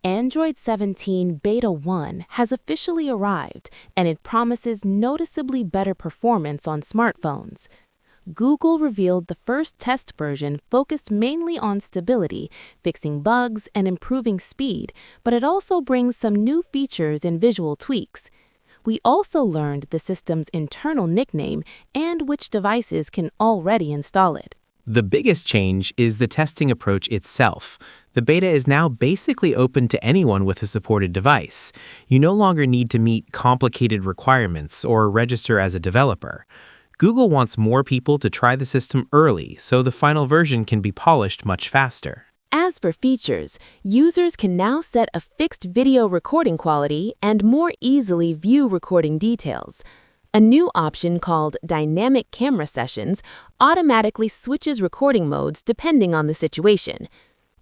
Android 17 Beta 1 has officially arrived, and it promises noticeably better performance on smartphones. Google revealed the first test version focused mainly on stability, fixing bugs, and improving speed, but it also brings some new features and visual tweaks. We also learned the system's internal nickname and which devices can already install it. The biggest change is the testing approach itself. The beta is now basically open to anyone with a supported device. You no longer need to meet complicated requirements or register as a developer. Google wants more people to try the system early so the final version can be polished much faster. As for features, users can now set a fixed video recording quality and more easily view recording details. A new option called Dynamic Camera Sessions automatically switches recording modes depending on the situation.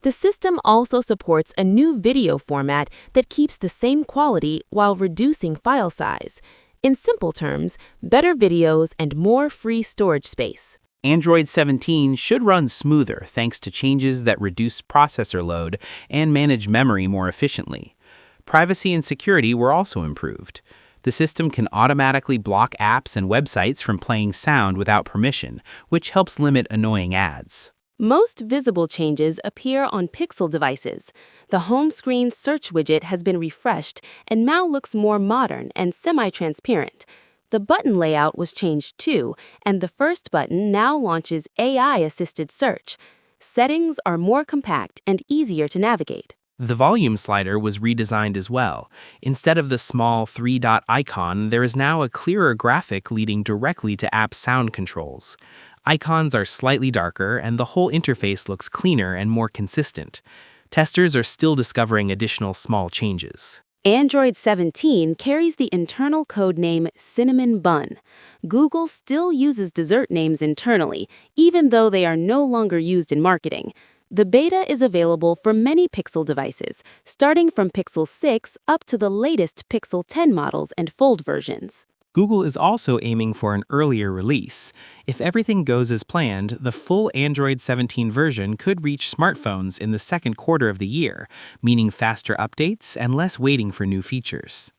The system also supports a new video format that keeps the same quality while reducing file size. In simple terms, better videos and more free storage space. Android 17 should run smoother thanks to changes that reduce processor load and manage memory more efficiently. Privacy and security were also improved. The system can automatically block apps and websites from playing sound without permission, which helps limit annoying ads. Most visible changes appear on Pixel devices. The home screen search widget has been refreshed and now looks more modern and semi-transparent. The button layout was changed too, and the first button now launches AI-assisted search. Settings are more compact and easier to navigate. The volume slider was redesigned as well. Instead of the small three-dot icon, there is now a clearer graphic leading directly to app sound controls. Icons are slightly darker, and the whole interface looks cleaner and more consistent. Testers are still discovering additional small changes. Android 17 carries the internal code name Cinnamon Bun. Google still uses dessert names internally, even though they are no longer used in marketing. The beta is available for many Pixel devices, starting from Pixel 6 up to the latest Pixel 10 models and Fold versions. Google is also aiming for an earlier release. If everything goes as planned, the full Android 17 version could reach smartphones in the second quarter of the year, meaning faster updates and less waiting for new features.